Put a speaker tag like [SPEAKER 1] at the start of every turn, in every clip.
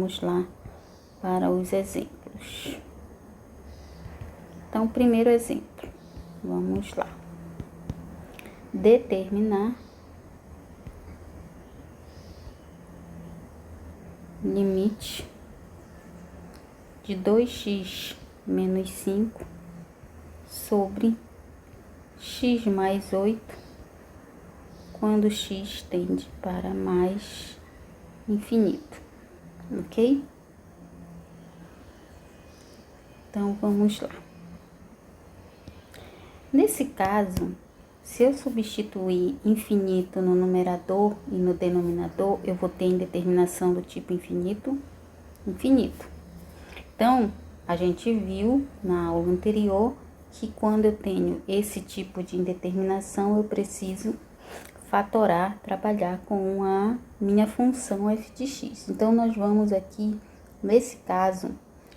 [SPEAKER 1] vamos lá para os exemplos. Então, primeiro exemplo, vamos lá. Determinar limite de 2x menos 5 sobre x mais 8 quando x tende para mais infinito, ok? Então, vamos lá. Nesse caso, se eu substituir infinito no numerador e no denominador, eu vou ter indeterminação do tipo infinito, infinito. Então, a gente viu na aula anterior que quando eu tenho esse tipo de indeterminação, eu preciso fatorar, trabalhar com a minha função f de x. Então, nós vamos aqui, nesse caso,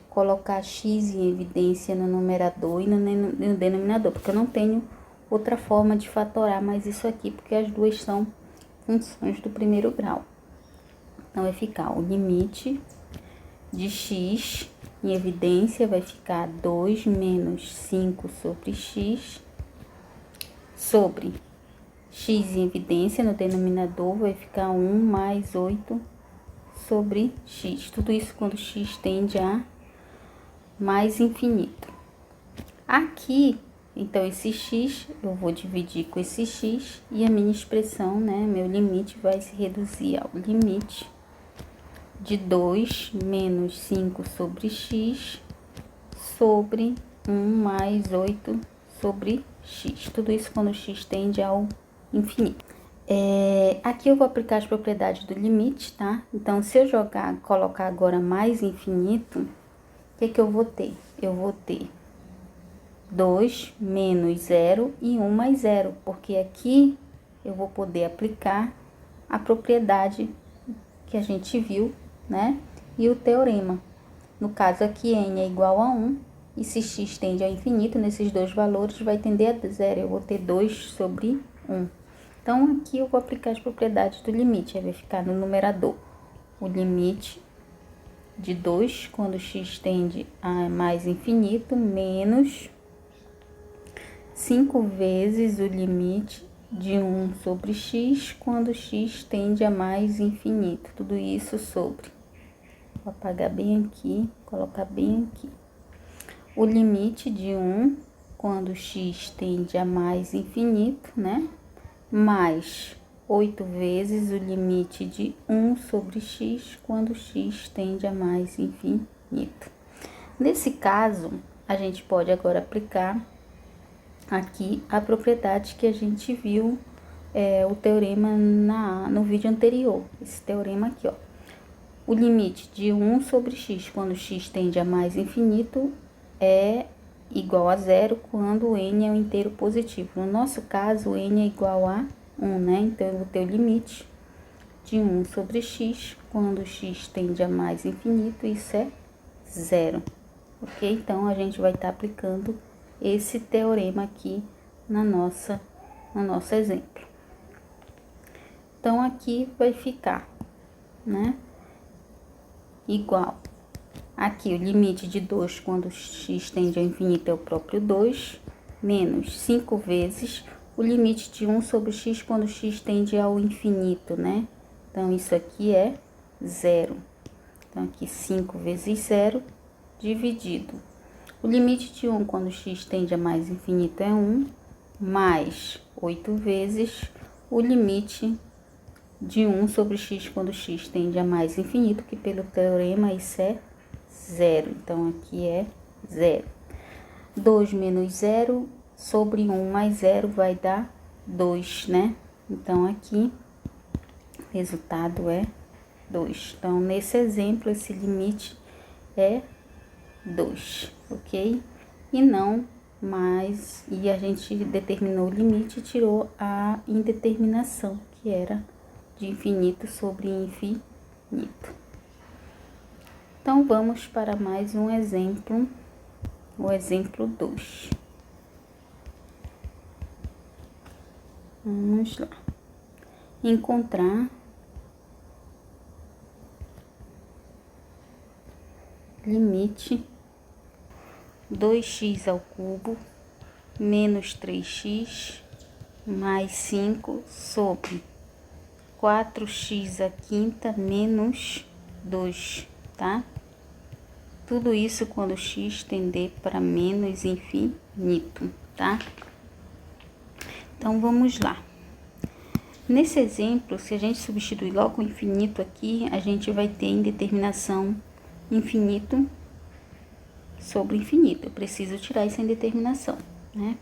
[SPEAKER 1] colocar x em evidência no numerador e no denominador, porque eu não tenho outra forma de fatorar mais isso aqui, porque as duas são funções do primeiro grau. Então, vai ficar o limite de x em evidência, vai ficar 2 menos 5 sobre x, sobre x em evidência, no denominador, vai ficar 1 mais 8 sobre x. Tudo isso quando x tende a mais infinito. Aqui, então, esse x, eu vou dividir com esse x e a minha expressão, né, meu limite vai se reduzir ao limite de 2 menos 5 sobre x sobre 1 mais 8 sobre x. Tudo isso quando x tende ao infinito. Aqui eu vou aplicar as propriedades do limite, tá? Então, se eu colocar agora mais infinito, o que eu vou ter? Eu vou ter 2 menos 0 e 1 mais 0, porque aqui eu vou poder aplicar a propriedade que a gente viu, né? E o teorema. No caso aqui, n é igual a 1, e se x tende ao infinito, nesses dois valores vai tender a 0, eu vou ter 2 sobre 1. Então, aqui eu vou aplicar as propriedades do limite, aí vai ficar no numerador o limite de 2, quando x tende a mais infinito, menos 5 vezes o limite de 1 sobre x, quando x tende a mais infinito. Tudo isso sobre, vou apagar bem aqui, colocar bem aqui. O limite de 1, quando x tende a mais infinito, né? Mais 8 vezes o limite de 1 sobre x, quando x tende a mais infinito. Nesse caso, a gente pode agora aplicar aqui a propriedade que a gente viu, o teorema no vídeo anterior. Esse teorema aqui, ó. O limite de 1 sobre x, quando x tende a mais infinito, é igual a 0 quando n é um inteiro positivo. No nosso caso, n é igual a 1, né? Então, eu vou ter o limite de 1 sobre x, quando x tende a mais infinito, isso é 0. Ok? Então, a gente vai estar aplicando esse teorema aqui no nosso exemplo. Então, aqui vai ficar, né? Igual. Aqui, o limite de 2 quando x tende ao infinito é o próprio 2, menos 5 vezes o limite de 1 sobre x quando x tende ao infinito, né? Então, isso aqui é 0. Então, aqui 5 vezes 0 dividido. O limite de 1 quando x tende a mais infinito é 1, mais 8 vezes o limite de 1 sobre x quando x tende a mais infinito, que pelo teorema isso é 0. Então, aqui é 0. 2 menos 0 sobre 1 mais 0 vai dar 2, né? Então, aqui, o resultado é 2. Então, nesse exemplo, esse limite é 2, ok? E não mais, e a gente determinou o limite e tirou a indeterminação, que era de infinito sobre infinito. Então, vamos para mais um exemplo, o exemplo 2. Vamos lá. Encontrar limite 2x ao cubo menos 3x mais 5 sobre 4x à quinta menos 2, tá? Tudo isso quando x tender para menos infinito, tá? Então, vamos lá. Nesse exemplo, se a gente substituir logo o infinito aqui, a gente vai ter indeterminação infinito sobre infinito. Eu preciso tirar essa indeterminação, né?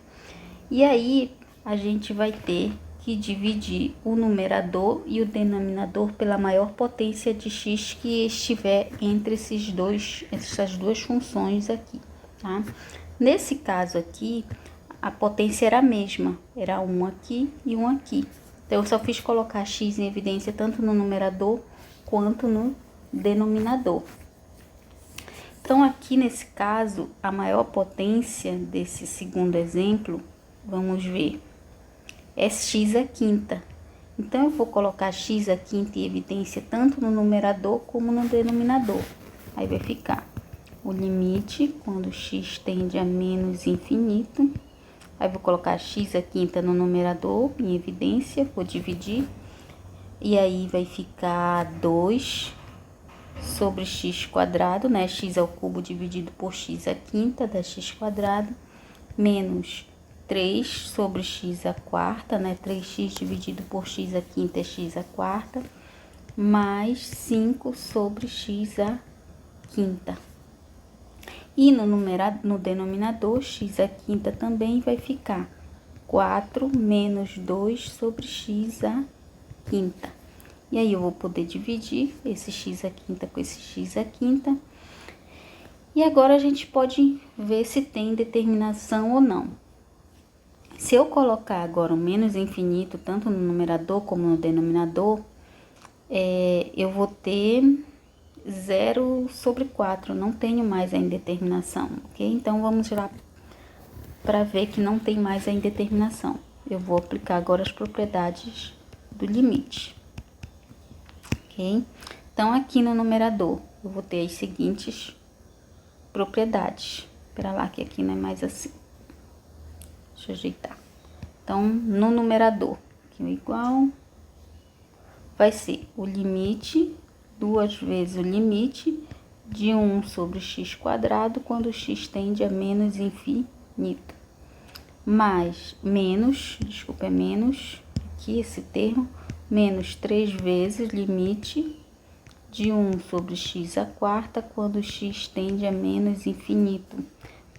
[SPEAKER 1] E aí, a gente vai ter que dividir o numerador e o denominador pela maior potência de x que estiver entre essas duas funções aqui, tá? Nesse caso aqui, a potência era a mesma, era um aqui e um aqui. Então, eu só fiz colocar x em evidência tanto no numerador quanto no denominador. Então, aqui nesse caso, a maior potência desse segundo exemplo, vamos ver, é x à quinta. Então, eu vou colocar x à quinta em evidência tanto no numerador como no denominador. Aí vai ficar o limite quando x tende a menos infinito. Aí vou colocar x à quinta no numerador em evidência, vou dividir. E aí vai ficar 2 sobre x quadrado, né? X ao cubo dividido por x à quinta dá x quadrado, menos 3 sobre x à quarta, né? 3x dividido por x à quinta é x à quarta, mais 5 sobre x à quinta. E no denominador, x à quinta também vai ficar 4 menos 2 sobre x à quinta. E aí, eu vou poder dividir esse x à quinta com esse x à quinta. E agora, a gente pode ver se tem determinação ou não. Se eu colocar agora o menos infinito, tanto no numerador como no denominador, eu vou ter 0 sobre 4, não tenho mais a indeterminação, ok? Então, vamos lá para ver que não tem mais a indeterminação. Eu vou aplicar agora as propriedades do limite, ok? Então, aqui no numerador, eu vou ter as seguintes propriedades. Espera lá que aqui não é mais assim. Deixa eu ajeitar. Então, no numerador, aqui é igual, vai ser o limite, 2 vezes o limite de 1 sobre x quadrado quando x tende a menos infinito. Mais, menos, desculpa, é menos, aqui esse termo, menos 3 vezes limite de 1 sobre x à quarta quando x tende a menos infinito.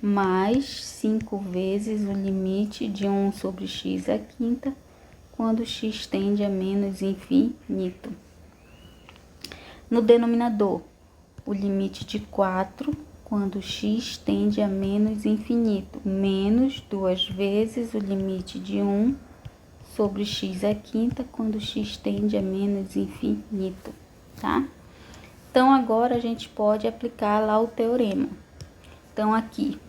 [SPEAKER 1] Mais 5 vezes o limite de 1 sobre x à quinta quando x tende a menos infinito. No denominador, o limite de 4 quando x tende a menos infinito, menos 2 vezes o limite de 1 sobre x à quinta quando x tende a menos infinito, tá? Então, agora a gente pode aplicar lá o teorema. Então, aqui,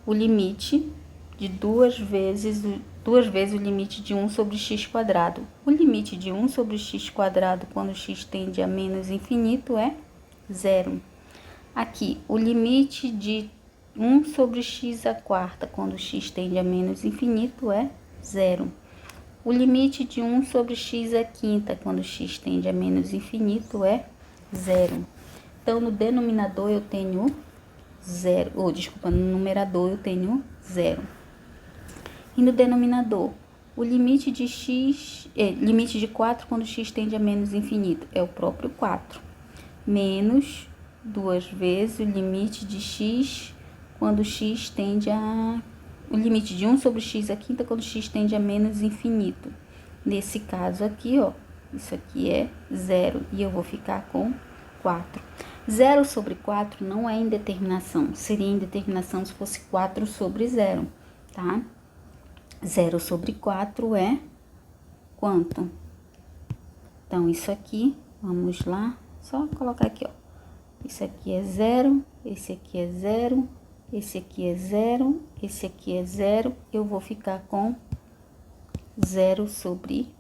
[SPEAKER 1] o limite de 2 vezes o limite de 1 sobre x quadrado. O limite de 1 sobre x quadrado quando x tende a menos infinito é 0. Aqui, o limite de 1 sobre x à quarta quando x tende a menos infinito é 0. O limite de 1 sobre x à quinta quando x tende a menos infinito é 0. Então, no denominador eu tenho 0, no numerador eu tenho 0. E no denominador, o limite de limite de 4 quando x tende a menos infinito é o próprio 4, menos 2 vezes o limite de x quando x tende a... o limite de 1 sobre x à quinta quando x tende a menos infinito. Nesse caso aqui, ó, isso aqui é 0 e eu vou ficar com 4. 0 sobre 4 não é indeterminação, seria indeterminação se fosse 4 sobre 0, tá? 0 sobre 4 é quanto? Então, isso aqui, vamos lá, só colocar aqui, ó. Isso aqui é 0, esse aqui é 0, esse aqui é 0, esse aqui é 0. Eu vou ficar com 0 sobre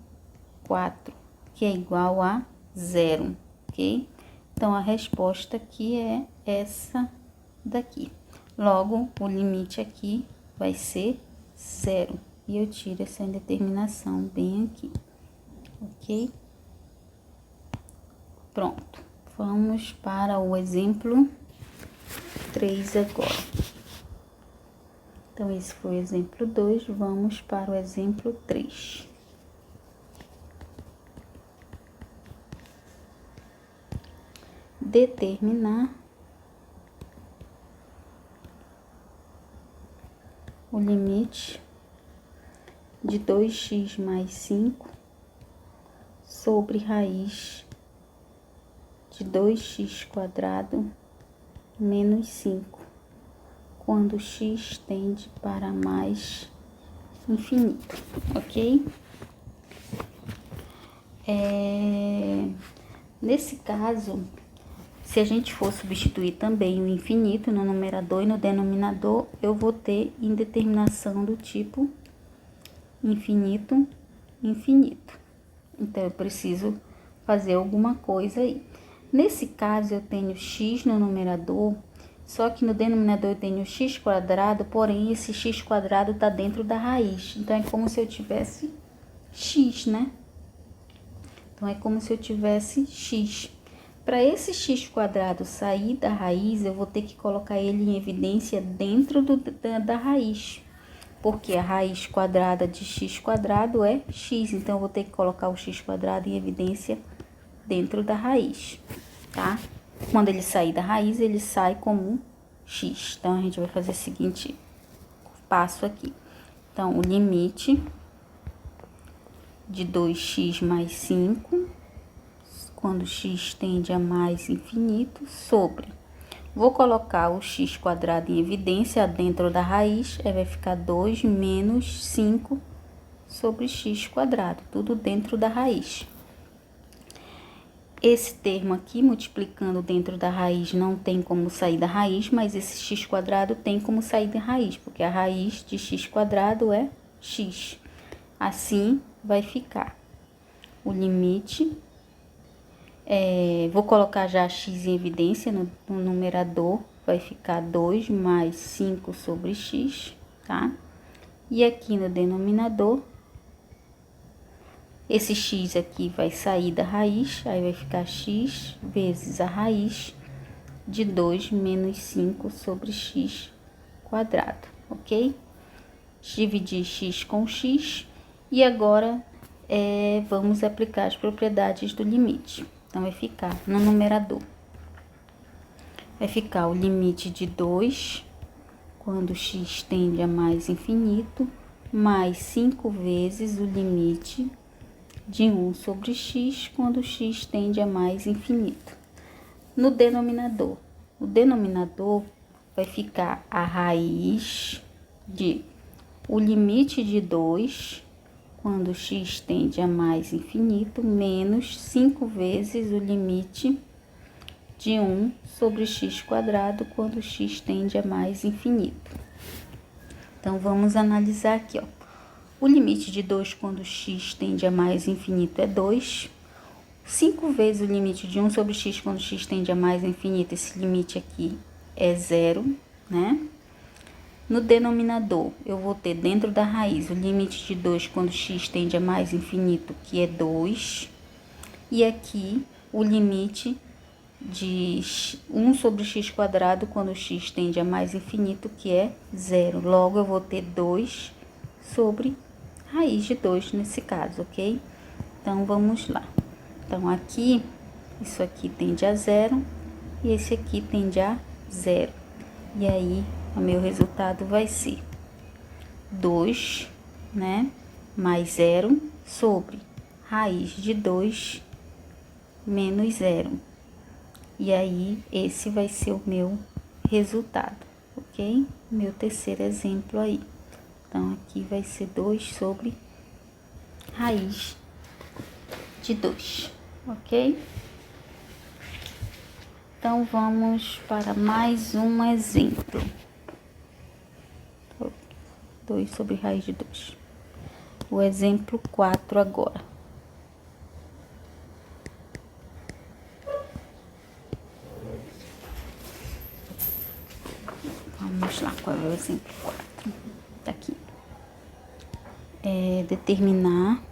[SPEAKER 1] 4, que é igual a 0, ok? Então, a resposta aqui é essa daqui. Logo, o limite aqui vai ser 0. E eu tiro essa indeterminação bem aqui, ok? Pronto. Vamos para o exemplo 3 agora. Então, esse foi o exemplo 2, vamos para o exemplo 3. Determinar o limite de 2x mais 5 sobre raiz de 2x² menos 5, quando x tende para mais infinito, ok? Nesse caso, se a gente for substituir também o infinito no numerador e no denominador, eu vou ter indeterminação do tipo infinito, infinito. Então, eu preciso fazer alguma coisa aí. Nesse caso, eu tenho x no numerador, só que no denominador eu tenho x², porém esse x² está dentro da raiz. Então, é como se eu tivesse x, né? Então, é como se eu tivesse x. Para esse x² sair da raiz, eu vou ter que colocar ele em evidência dentro da raiz. Porque a raiz quadrada de x² é x. Então, eu vou ter que colocar o x² em evidência dentro da raiz, tá? Quando ele sair da raiz, ele sai como x. Então, a gente vai fazer o seguinte passo aqui. Então, o limite de 2x mais 5, quando x tende a mais infinito, sobre. Vou colocar o x² em evidência dentro da raiz, aí vai ficar 2 menos 5 sobre x², tudo dentro da raiz. Esse termo aqui, multiplicando dentro da raiz, não tem como sair da raiz, mas esse x² tem como sair da raiz, porque a raiz de x² é x. Assim, vai ficar o limite, vou colocar já x em evidência no numerador, vai ficar 2 mais 5 sobre x, tá? E aqui no denominador, esse x aqui vai sair da raiz, aí vai ficar x vezes a raiz de 2 menos 5 sobre x², ok? Dividir x com x e agora vamos aplicar as propriedades do limite. Então, vai ficar no numerador, vai ficar o limite de 2, quando x tende a mais infinito, mais 5 vezes o limite de 1 sobre x, quando x tende a mais infinito. No denominador, o denominador vai ficar a raiz de o limite de 2, quando x tende a mais infinito, menos 5 vezes o limite de 1 sobre x², quando x tende a mais infinito. Então, vamos analisar aqui, ó. O limite de 2 quando x tende a mais infinito é 2. 5 vezes o limite de 1 sobre x quando x tende a mais infinito, esse limite aqui é 0, né? No denominador, eu vou ter dentro da raiz o limite de 2 quando x tende a mais infinito, que é 2. E aqui o limite de 1 sobre x² quando x tende a mais infinito, que é 0. Logo, eu vou ter 2 sobre raiz de 2 nesse caso, ok? Então, vamos lá. Então, aqui, isso aqui tende a 0 e esse aqui tende a 0. E aí, o meu resultado vai ser 2, né, mais 0 sobre raiz de 2 menos 0. E aí, esse vai ser o meu resultado, ok? Meu terceiro exemplo aí. Então, aqui vai ser 2 sobre raiz de 2, ok? Então, vamos para mais um exemplo. 2 sobre raiz de 2. O exemplo 4 agora. Vamos lá, qual é o exemplo 4? Tá aqui. Determinar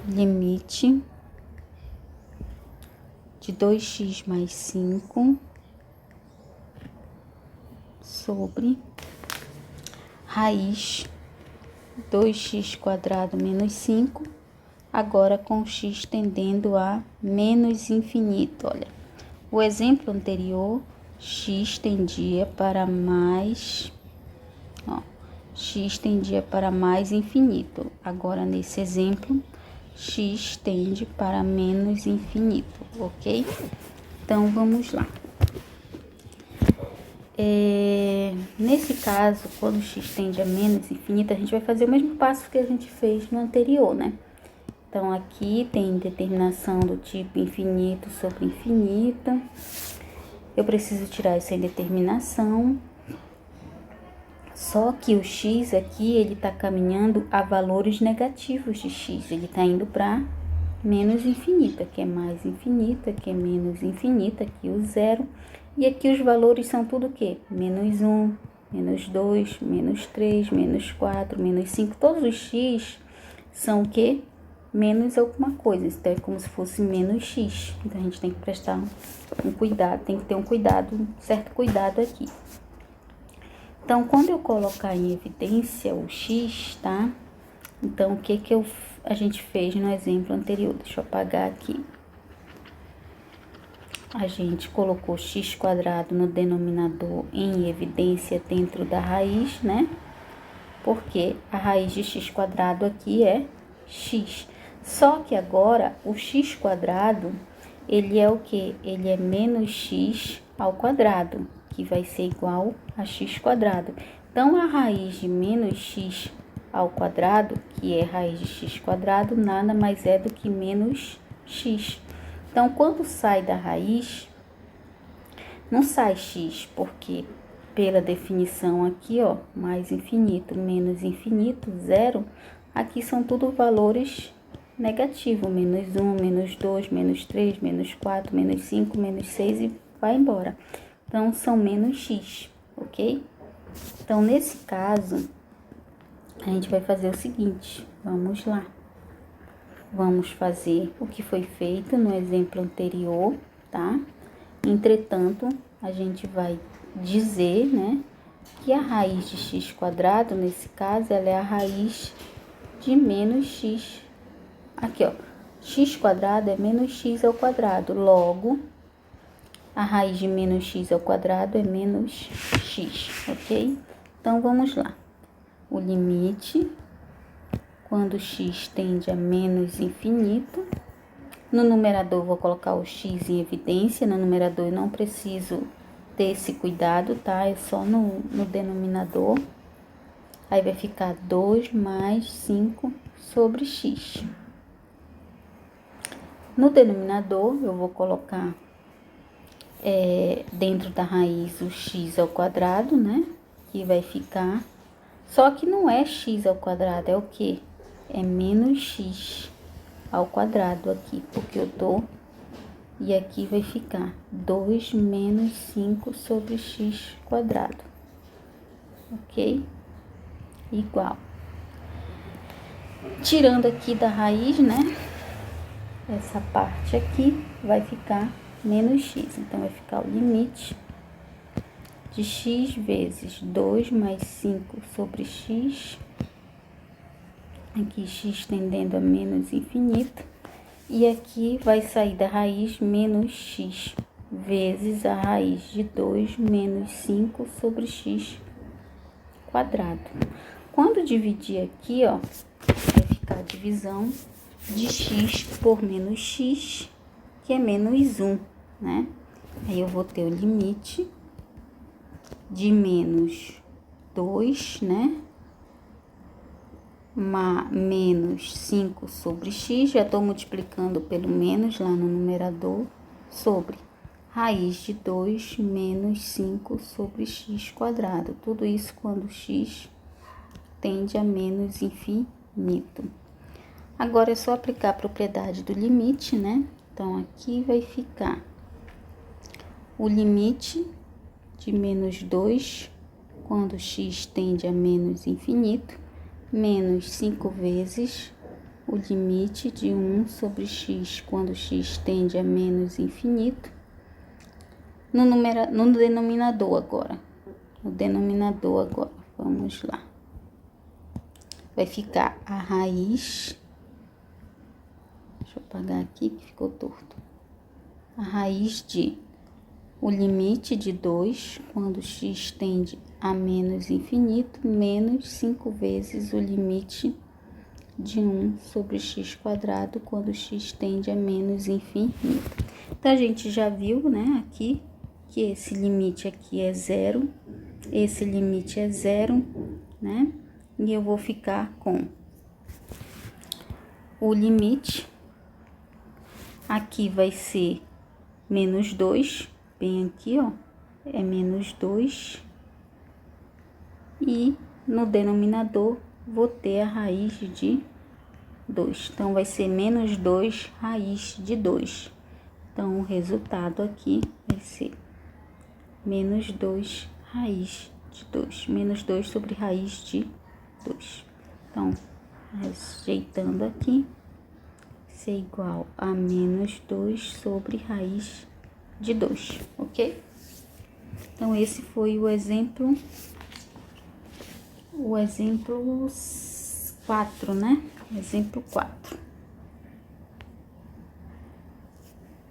[SPEAKER 1] limite de 2x mais 5 sobre raiz 2x² menos 5, agora com x tendendo a menos infinito. Olha, o exemplo anterior, x tendia para mais, x tendia para mais infinito. Agora, nesse exemplo, x tende para menos infinito, ok? Então, vamos lá. Nesse caso, quando x tende a menos infinito, a gente vai fazer o mesmo passo que a gente fez no anterior, né? Então, aqui tem determinação do tipo infinito sobre infinito. Eu preciso tirar essa indeterminação. Só que o x aqui, ele tá caminhando a valores negativos de x. Ele tá indo para menos infinito. Aqui é mais infinito, aqui é menos infinito, aqui o zero. E aqui os valores são tudo o quê? Menos 1, menos 2, menos 3, menos 4, menos 5. Todos os x são o quê? Menos alguma coisa. Então, é como se fosse menos x. Então, a gente tem que prestar um cuidado, tem que ter um certo cuidado aqui. Então, quando eu colocar em evidência o x, tá? Então, o que a gente fez no exemplo anterior? Deixa eu apagar aqui. A gente colocou x² no denominador em evidência dentro da raiz, né? Porque a raiz de x² aqui é x. Só que agora o x², ele é o quê? Ele é menos x ao quadrado, que vai ser igual a x². Então, a raiz de menos x ao quadrado, que é raiz de x², nada mais é do que menos x. Então, quando sai da raiz, não sai x, porque pela definição aqui, ó, mais infinito, menos infinito, zero, aqui são tudo valores negativos, menos 1, menos 2, menos 3, menos 4, menos 5, menos 6 e vai embora. Então, são menos x, ok? Então, nesse caso, a gente vai fazer o seguinte, vamos lá. Vamos fazer o que foi feito no exemplo anterior, tá? Entretanto, a gente vai dizer, né, que a raiz de x², nesse caso, ela é a raiz de menos x. Aqui, ó, x² é menos x ao quadrado, logo, a raiz de menos x ao quadrado é menos x, ok? Então, vamos lá. O limite, quando x tende a menos infinito, no numerador vou colocar o x em evidência, no numerador eu não preciso ter esse cuidado, tá? É só no denominador. Aí vai ficar 2 mais 5 sobre x. No denominador eu vou colocar dentro da raiz o x ao quadrado, né? Que vai ficar, só que não é x ao quadrado, é o quê? É menos x ao quadrado aqui, porque eu tô, e aqui vai ficar 2 menos 5 sobre x², ok? Igual. Tirando aqui da raiz, né? Essa parte aqui vai ficar menos x, então vai ficar o limite de x vezes 2 mais 5 sobre x, aqui x tendendo a menos infinito, e aqui vai sair da raiz menos x vezes a raiz de 2 menos 5 sobre x². Quando dividir aqui, ó, vai ficar a divisão de x por menos x, que é menos 1, né? Aí eu vou ter o limite de menos 2, né? Menos 5 sobre x, já estou multiplicando pelo menos lá no numerador, sobre raiz de 2 menos 5 sobre x². Tudo isso quando x tende a menos infinito. Agora é só aplicar a propriedade do limite, né? Então, aqui vai ficar o limite de menos 2, quando x tende a menos infinito, menos 5 vezes o limite de 1 sobre x, quando x tende a menos infinito, no denominador agora. No denominador agora, vamos lá. Vai ficar a raiz, deixa eu apagar aqui que ficou torto. A raiz de o limite de 2, quando x tende a menos infinito, menos 5 vezes o limite de 1 sobre x quadrado, quando x tende a menos infinito. Então, a gente já viu, né, aqui, que esse limite aqui é 0, esse limite é 0, né? E eu vou ficar com o limite, aqui vai ser menos 2, bem aqui, ó, é menos 2, e no denominador vou ter a raiz de 2. Então, vai ser menos 2 raiz de 2. Então, o resultado aqui vai ser menos 2 raiz de 2. Menos 2 sobre raiz de 2. Então, ajeitando aqui, ser igual a menos 2 sobre raiz de 2, ok? Então, esse foi o exemplo 4, né? Exemplo 4.